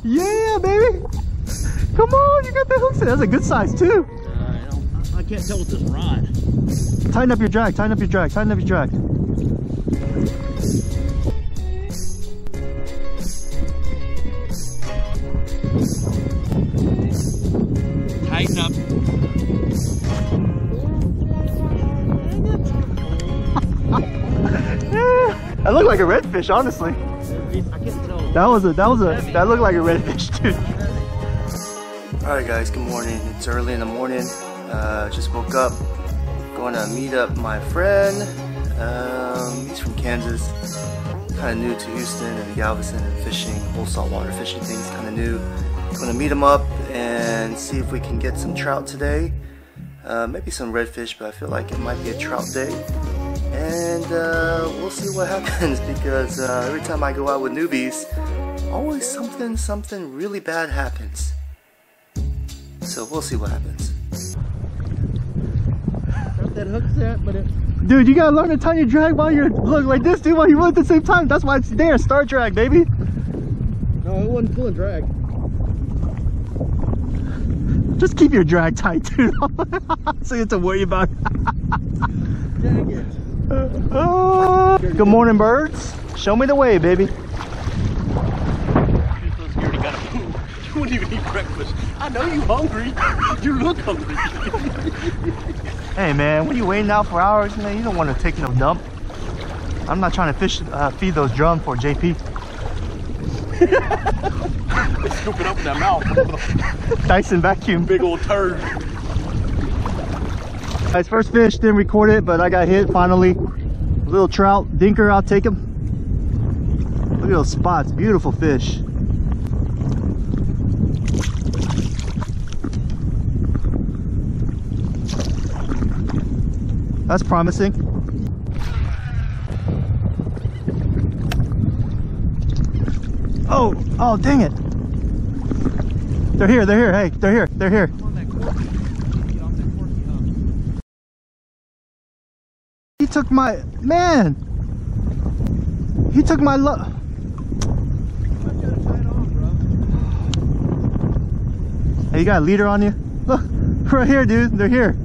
Yeah, baby. Come on, you got the hooks in. That's a good size too. I can't tell with this rod. Tighten up your drag, tighten up your drag, tighten up your drag. Tighten up. That looked like a redfish, honestly. I can't tell. That looked like a redfish, dude. Alright guys, good morning. It's early in the morning. Just woke up. Going to meet up my friend. He's from Kansas. Kind of new to Houston and Galveston and fishing, whole saltwater fishing things, kind of new. Going to meet him up and see if we can get some trout today. Maybe some redfish, but I feel like it might be a trout day. And we'll see what happens because every time I go out with newbies, always something really bad happens. So we'll see what happens. That hook's set, but it... Dude, you gotta learn to tighten your drag while you're like this, dude, while you run at the same time. That's why it's there. Start drag, baby. No, it wasn't pulling drag. Just keep your drag tight, dude. So you have to worry about it. Dang it. Good morning, birds. Show me the way, baby. You're so scared you gotta move. You wouldn't even eat breakfast. I know you hungry. You look hungry. Hey man, when you're waiting out for hours, man, you don't want to take no dump. I'm not trying to feed those drums for JP. Scoop it up in that mouth. Dyson vacuum. Big old turd. Guys, first fish, didn't record it, but I got hit finally. Little trout, dinker, I'll take him. Look at those spots, beautiful fish. That's promising. Oh, dang it. They're here, hey, they're here. He took my, man. He took my Hey, you got a leader on you? Look, right here, dude, they're here.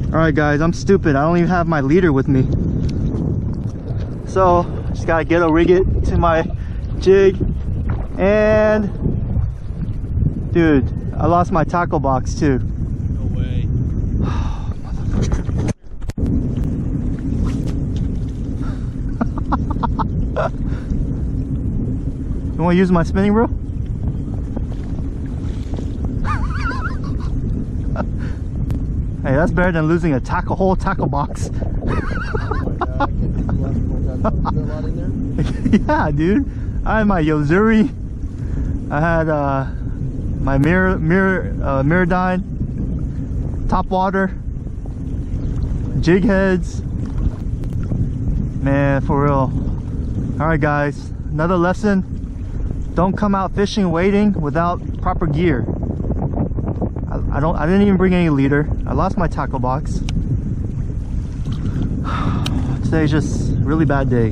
Alright guys, I'm stupid. I don't even have my leader with me. So, just gotta ghetto rig it to my jig. And, dude, I lost my tackle box too. No way. You wanna use my spinning reel? Hey, that's better than losing a whole tackle box. Yeah, dude. I had my Yozuri. I had my Miradyne, top water, jig heads. Man, for real. All right, guys. Another lesson: don't come out fishing waiting without proper gear. I didn't even bring any leader. I lost my tackle box. Today's just a really bad day.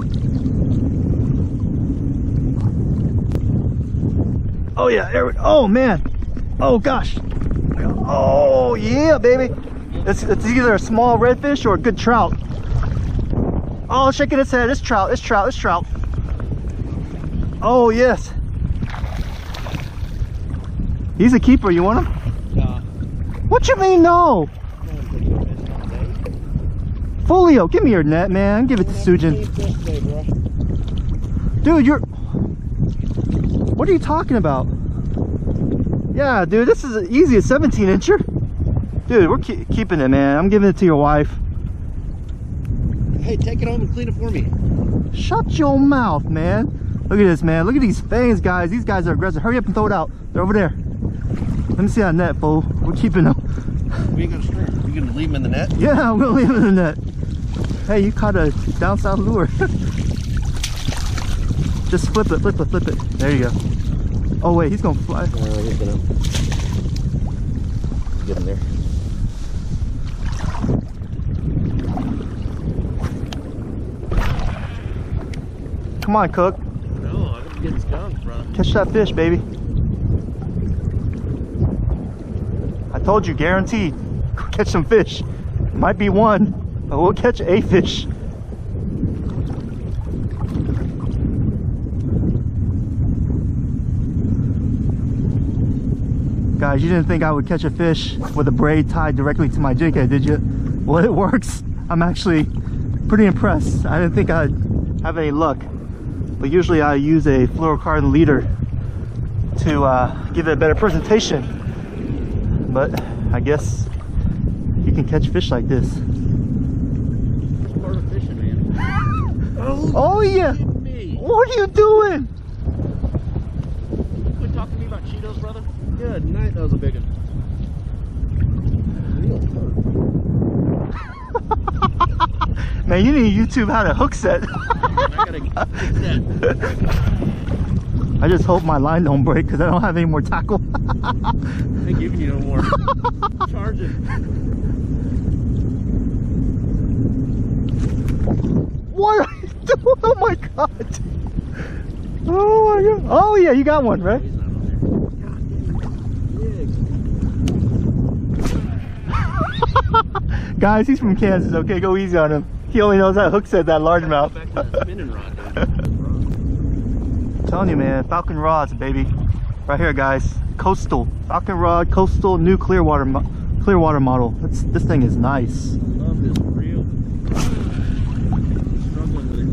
Oh yeah, oh man. Oh gosh. Oh yeah, baby. It's either a small redfish or a good trout. Oh, shaking its head. It's trout. Oh yes. He's a keeper. You want him? What you mean no? Folio, give me your net, man. Give it to Sujin. Dude, what are you talking about? Yeah, dude, this is easy, a 17-incher. Dude, we're keeping it, man. I'm giving it to your wife. Hey, take it home and clean it for me. Shut your mouth, man. Look at this, man. Look at these fangs, guys. These guys are aggressive. Hurry up and throw it out. They're over there. Let me see that net, fool. We're keeping them. We ain't gonna string. You gonna leave them in the net? Yeah, I'm gonna leave them in the net. Hey, you caught a down south lure. Just flip it. There you go. Oh wait, he's gonna fly. He's gonna get in there. Come on, Cook. No, I'm gonna be getting skunked, bro. Catch that fish, baby. I told you, guaranteed. Catch some fish. Might be one, but we'll catch a fish. Guys, you didn't think I would catch a fish with a braid tied directly to my jig head, did you? Well, it works. I'm actually pretty impressed. I didn't think I'd have any luck, but usually I use a fluorocarbon leader to give it a better presentation. But I guess you can catch fish like this. It's part of fishing, man. Oh yeah! What are you doing? Quit talking to me about Cheetos, brother. Good night, that was a big one. Man, you need YouTube how to hook set. I gotta fix that. I just hope my line don't break because I don't have any more tackle. I ain't giving you no more. Charge it. What are you doing? Oh my god. Oh my god. Oh yeah, you got one, right? He's not on there. Guys, he's from Kansas, okay? Go easy on him. He only knows how to hook set that largemouth. Back to that spinning rod, dude. I'm telling you, man, Falcon rods, baby. Right here, guys. Coastal. Falcon rod, coastal, new Clearwater model. This thing is nice. I love this reel. Struggling with it.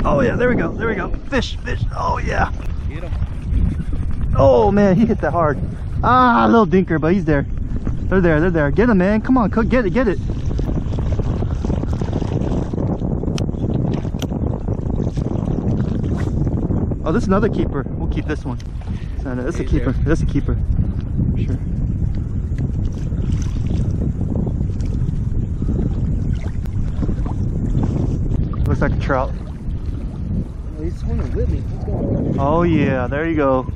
Oh yeah, there we go, there we go. Fish, fish, oh yeah. Get him. Oh man, he hit that hard. Ah, a little dinker, but he's there. They're there, they're there. Get him, man, come on, Cook, get it, get it. Oh, this is another keeper. We'll keep this one. No, no, this is a keeper, this is a keeper. For sure. Looks like a trout. He's swimming with me. Keep going. Oh yeah, there you go.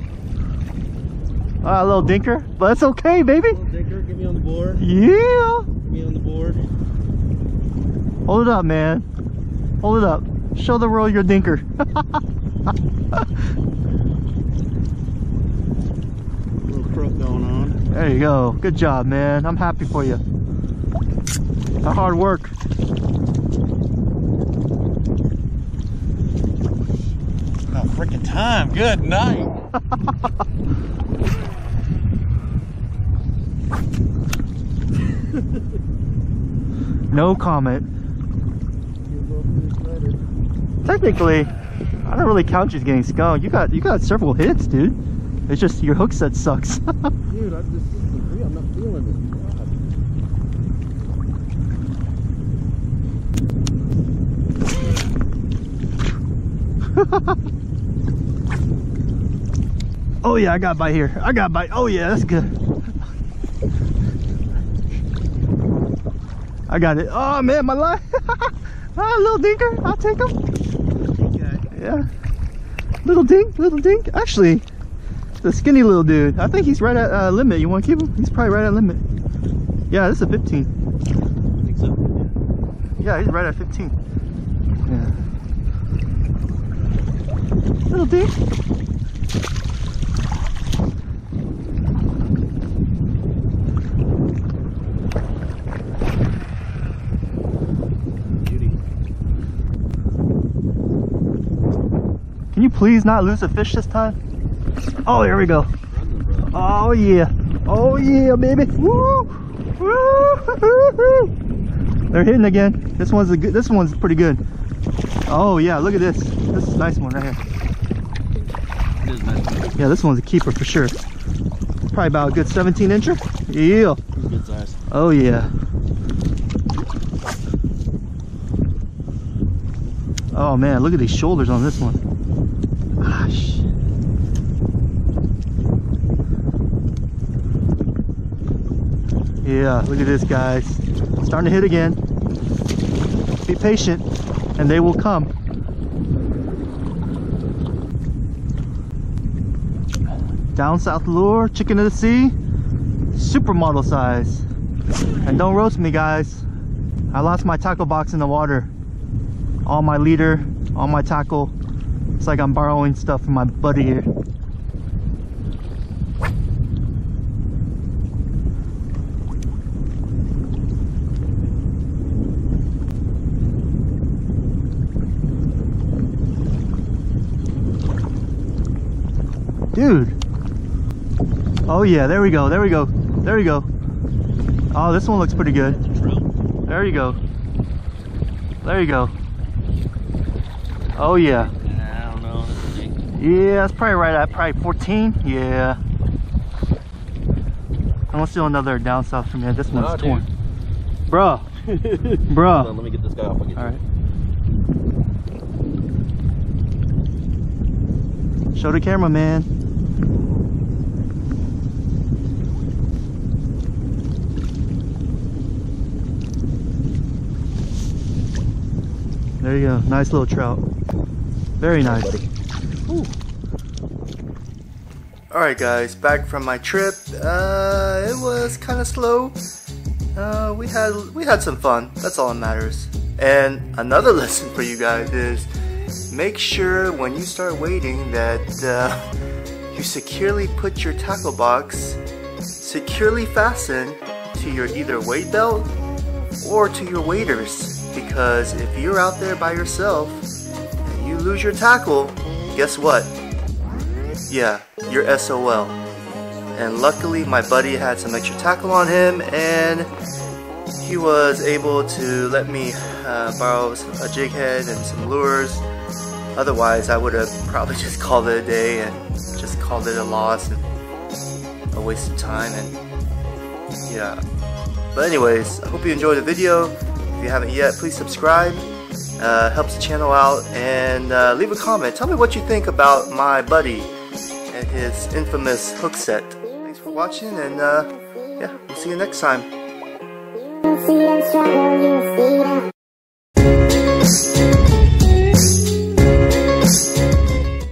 Ah, a little dinker, but it's okay, baby. Little dinker, get me on the board. Yeah. Get me on the board. Hold it up, man. Hold it up. Show the world your dinker. Little crook going on. There you go. Good job, man. I'm happy for you. That hard work. About freaking time. Good night. No comment. Technically, I don't really count you as getting skunked. You got several hits, dude. It's just your hook set sucks. Dude, this is the real. I'm not feeling it. Oh yeah, I got a bite here. I got a bite. Oh yeah, that's good. I got it. Oh man, my line. Ah, little dinker. I'll take him. Okay. Yeah. Little dink. Actually, the skinny little dude. I think he's right at limit. You want to keep him? He's probably right at limit. Yeah, this is a 15. I think so. Yeah, he's right at 15. Yeah. Little dink. Can you please not lose a fish this time? Oh, here we go. Oh yeah. Oh yeah, baby. Woo! Woo! They're hitting again. This one's pretty good. Oh yeah, look at this. This is a nice one right here. It is nice. Yeah, this one's a keeper for sure. Probably about a good 17 incher. Yeah. Good size. Oh yeah. Oh man, look at these shoulders on this one. Gosh. Yeah, look at this, guys. Starting to hit again. Be patient. and they will come. Down south lure, chicken of the sea, supermodel size. And don't roast me, guys. I lost my tackle box in the water. All my leader, all my tackle. It's like I'm borrowing stuff from my buddy here. Dude. Oh yeah, there we go, there we go, there we go. Oh, this one looks pretty good. There you go. There you go. Oh yeah. I don't know. Yeah, that's probably right at probably 14. Yeah. I'm gonna steal another down south from here. This one's torn. Bruh. Bruh. Hold on, let me get this guy off. Alright. Show the camera, man. There you go. Nice little trout. Very nice. Alright guys, back from my trip. It was kind of slow. We had some fun. That's all that matters. And another lesson for you guys is make sure when you start wading that you securely put your tackle box securely fastened to your either weight belt or to your waders. Because if you're out there by yourself and you lose your tackle, guess what? Yeah, you're SOL. And luckily my buddy had some extra tackle on him and he was able to let me borrow a jig head and some lures. Otherwise I would have probably just called it a day and just called it a loss and a waste of time. And yeah, but anyways, I hope you enjoyed the video. If you haven't yet, please subscribe. Helps the channel out, and leave a comment. Tell me what you think about my buddy and his infamous hook set. Thanks for watching, and yeah, we'll see you next time.